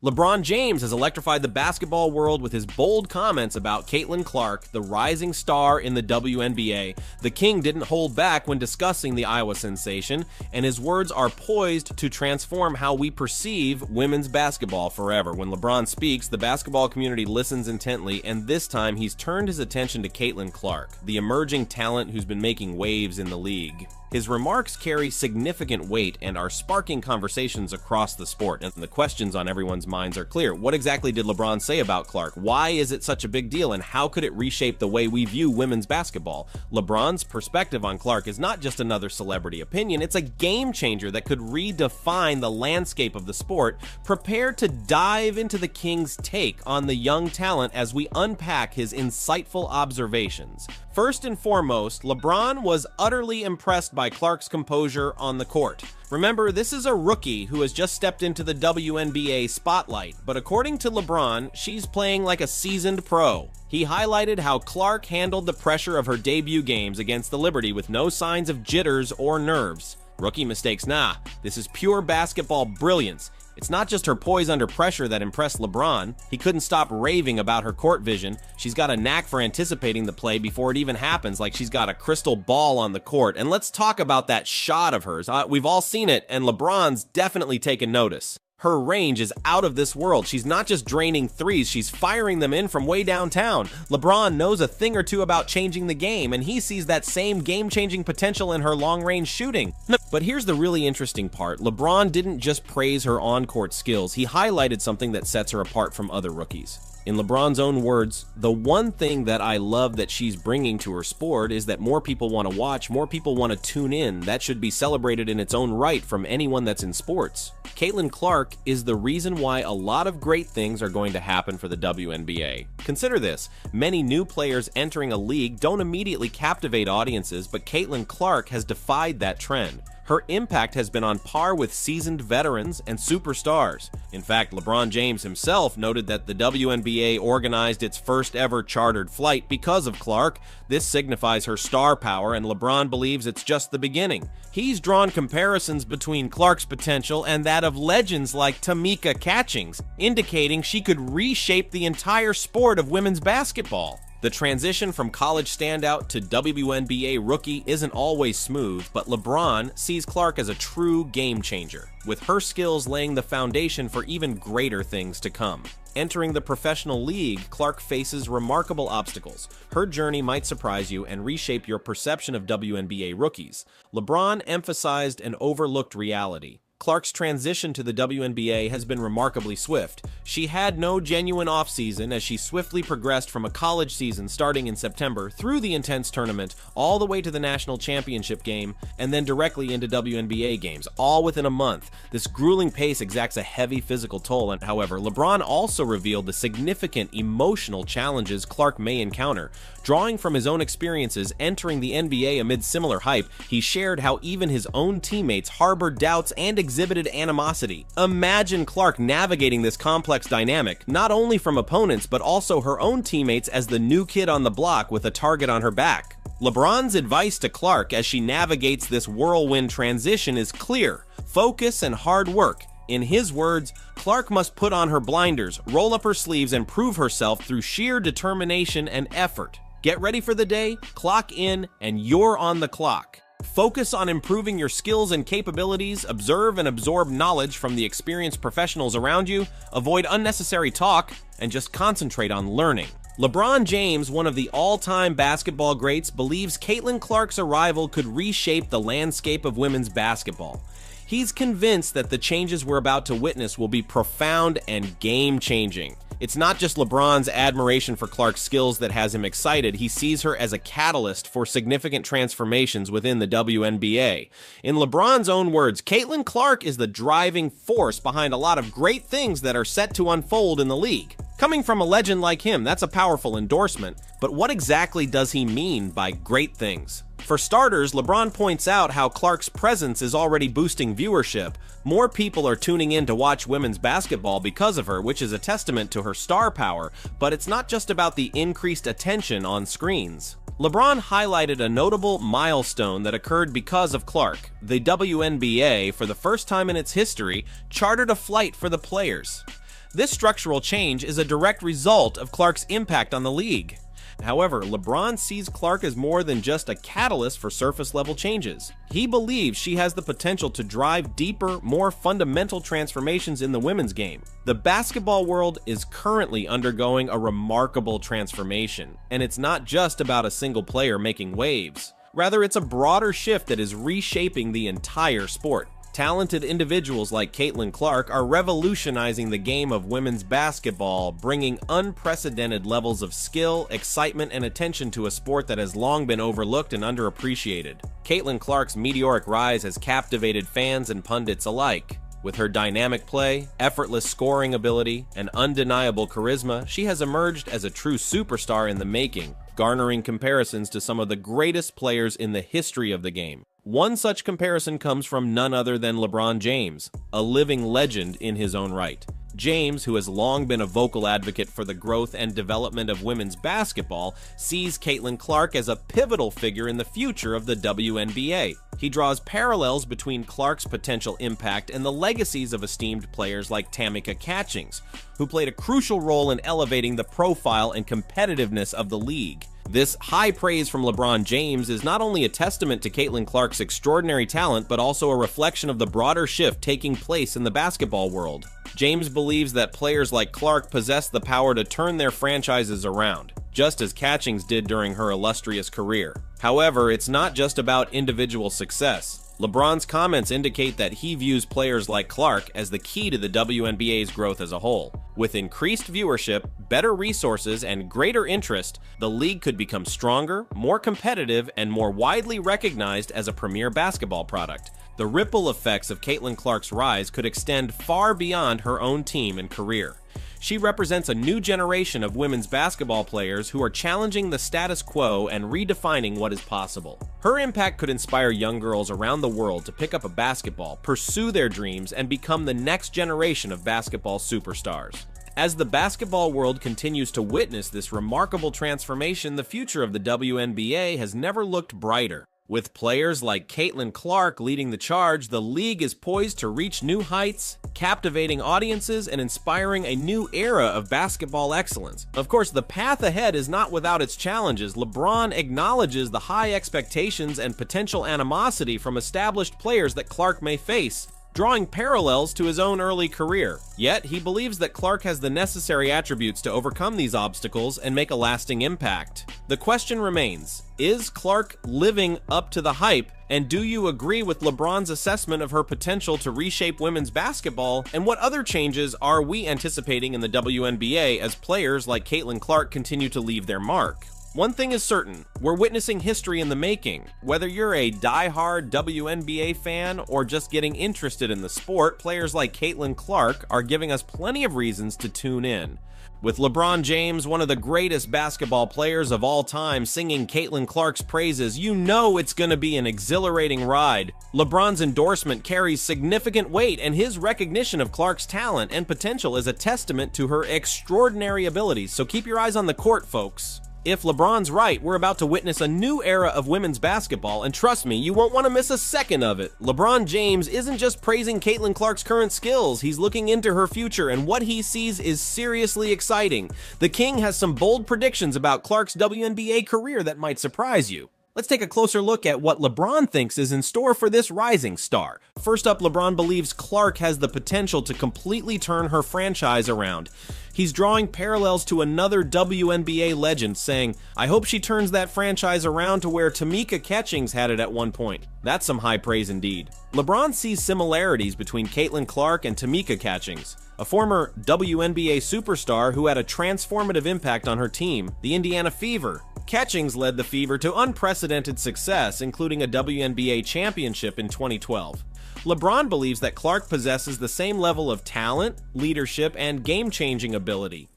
LeBron James has electrified the basketball world with his bold comments about Caitlyn Clark, the rising star in the WNBA. The King didn't hold back when discussing the Iowa sensation, and his words are poised to transform how we perceive women's basketball forever. When LeBron speaks, the basketball community listens intently, and this time he's turned his attention to Caitlyn Clark, the emerging talent who's been making waves in the league. His remarks carry significant weight and are sparking conversations across the sport, and the questions on everyone's minds are clear. What exactly did LeBron say about Clark? Why is it such a big deal, and how could it reshape the way we view women's basketball? LeBron's perspective on Clark is not just another celebrity opinion, it's a game changer that could redefine the landscape of the sport. Prepare to dive into the King's take on the young talent as we unpack his insightful observations. First and foremost, LeBron was utterly impressed by Clark's composure on the court. Remember, this is a rookie who has just stepped into the WNBA spotlight, but according to LeBron, she's playing like a seasoned pro. He highlighted how Clark handled the pressure of her debut games against the Liberty with no signs of jitters or nerves. Rookie mistakes, nah, this is pure basketball brilliance. It's not just her poise under pressure that impressed LeBron. He couldn't stop raving about her court vision. She's got a knack for anticipating the play before it even happens, like she's got a crystal ball on the court. And let's talk about that shot of hers. We've all seen it, and LeBron's definitely taken notice. Her range is out of this world. She's not just draining threes, she's firing them in from way downtown. LeBron knows a thing or two about changing the game, and he sees that same game-changing potential in her long-range shooting. But here's the really interesting part. LeBron didn't just praise her on-court skills, he highlighted something that sets her apart from other rookies. In LeBron's own words, the one thing that I love that she's bringing to her sport is that more people want to watch, more people want to tune in. That should be celebrated in its own right from anyone that's in sports. Caitlyn Clark is the reason why a lot of great things are going to happen for the WNBA. Consider this, many new players entering a league don't immediately captivate audiences, but Caitlyn Clark has defied that trend. Her impact has been on par with seasoned veterans and superstars. In fact, LeBron James himself noted that the WNBA organized its first ever chartered flight because of Clark. This signifies her star power, and LeBron believes it's just the beginning. He's drawn comparisons between Clark's potential and that of legends like Tamika Catchings, indicating she could reshape the entire sport of women's basketball. The transition from college standout to WNBA rookie isn't always smooth, but LeBron sees Clark as a true game changer, with her skills laying the foundation for even greater things to come. Entering the professional league, Clark faces remarkable obstacles. Her journey might surprise you and reshape your perception of WNBA rookies. LeBron emphasized an overlooked reality. Clark's transition to the WNBA has been remarkably swift. She had no genuine offseason as she swiftly progressed from a college season starting in September through the intense tournament, all the way to the national championship game, and then directly into WNBA games, all within a month. This grueling pace exacts a heavy physical toll, and however, LeBron also revealed the significant emotional challenges Clark may encounter. Drawing from his own experiences entering the NBA amid similar hype, he shared how even his own teammates harbored doubts and exhibited animosity. Imagine Clark navigating this complex dynamic, not only from opponents but also her own teammates as the new kid on the block with a target on her back. LeBron's advice to Clark as she navigates this whirlwind transition is clear: focus and hard work. In his words, Clark must put on her blinders, roll up her sleeves, and prove herself through sheer determination and effort. Get ready for the day, clock in, and you're on the clock. Focus on improving your skills and capabilities, observe and absorb knowledge from the experienced professionals around you, avoid unnecessary talk, and just concentrate on learning. LeBron James, one of the all-time basketball greats, believes Caitlyn Clark's arrival could reshape the landscape of women's basketball. He's convinced that the changes we're about to witness will be profound and game-changing. It's not just LeBron's admiration for Clark's skills that has him excited, he sees her as a catalyst for significant transformations within the WNBA. In LeBron's own words, Caitlyn Clark is the driving force behind a lot of great things that are set to unfold in the league. Coming from a legend like him, that's a powerful endorsement, but what exactly does he mean by great things? For starters, LeBron points out how Clark's presence is already boosting viewership. More people are tuning in to watch women's basketball because of her, which is a testament to her star power, but it's not just about the increased attention on screens. LeBron highlighted a notable milestone that occurred because of Clark. The WNBA, for the first time in its history, chartered a flight for the players. This structural change is a direct result of Clark's impact on the league. However, LeBron sees Clark as more than just a catalyst for surface-level changes. He believes she has the potential to drive deeper, more fundamental transformations in the women's game. The basketball world is currently undergoing a remarkable transformation, and it's not just about a single player making waves. Rather, it's a broader shift that is reshaping the entire sport. Talented individuals like Caitlyn Clark are revolutionizing the game of women's basketball, bringing unprecedented levels of skill, excitement, and attention to a sport that has long been overlooked and underappreciated. Caitlyn Clark's meteoric rise has captivated fans and pundits alike. With her dynamic play, effortless scoring ability, and undeniable charisma, she has emerged as a true superstar in the making, garnering comparisons to some of the greatest players in the history of the game. One such comparison comes from none other than LeBron James, a living legend in his own right. James, who has long been a vocal advocate for the growth and development of women's basketball, sees Caitlyn Clark as a pivotal figure in the future of the WNBA. He draws parallels between Clark's potential impact and the legacies of esteemed players like Tamika Catchings, who played a crucial role in elevating the profile and competitiveness of the league. This high praise from LeBron James is not only a testament to Caitlyn Clark's extraordinary talent, but also a reflection of the broader shift taking place in the basketball world. James believes that players like Clark possess the power to turn their franchises around, just as Catchings did during her illustrious career. However, it's not just about individual success. LeBron's comments indicate that he views players like Clark as the key to the WNBA's growth as a whole. With increased viewership, better resources, and greater interest, the league could become stronger, more competitive, and more widely recognized as a premier basketball product. The ripple effects of Caitlyn Clark's rise could extend far beyond her own team and career. She represents a new generation of women's basketball players who are challenging the status quo and redefining what is possible. Her impact could inspire young girls around the world to pick up a basketball, pursue their dreams, and become the next generation of basketball superstars. As the basketball world continues to witness this remarkable transformation, the future of the WNBA has never looked brighter. With players like Caitlyn Clark leading the charge, the league is poised to reach new heights, captivating audiences and inspiring a new era of basketball excellence. Of course, the path ahead is not without its challenges. LeBron acknowledges the high expectations and potential animosity from established players that Clark may face, drawing parallels to his own early career. Yet, he believes that Clark has the necessary attributes to overcome these obstacles and make a lasting impact. The question remains, is Clark living up to the hype? And do you agree with LeBron's assessment of her potential to reshape women's basketball? And what other changes are we anticipating in the WNBA as players like Caitlyn Clark continue to leave their mark? One thing is certain, we're witnessing history in the making. Whether you're a die-hard WNBA fan or just getting interested in the sport, players like Caitlyn Clark are giving us plenty of reasons to tune in. With LeBron James, one of the greatest basketball players of all time, singing Caitlyn Clark's praises, you know it's going to be an exhilarating ride. LeBron's endorsement carries significant weight, and his recognition of Clark's talent and potential is a testament to her extraordinary abilities, so keep your eyes on the court, folks. If LeBron's right, we're about to witness a new era of women's basketball, and trust me, you won't want to miss a second of it. LeBron James isn't just praising Caitlyn Clark's current skills, he's looking into her future, and what he sees is seriously exciting. The King has some bold predictions about Clark's WNBA career that might surprise you. Let's take a closer look at what LeBron thinks is in store for this rising star. First up, LeBron believes Clark has the potential to completely turn her franchise around. He's drawing parallels to another WNBA legend, saying, I hope she turns that franchise around to where Tamika Catchings had it at one point. That's some high praise indeed. LeBron sees similarities between Caitlyn Clark and Tamika Catchings, a former WNBA superstar who had a transformative impact on her team, the Indiana Fever. Catchings led the Fever to unprecedented success, including a WNBA championship in 2012. LeBron believes that Clark possesses the same level of talent, leadership, and game-changing ability.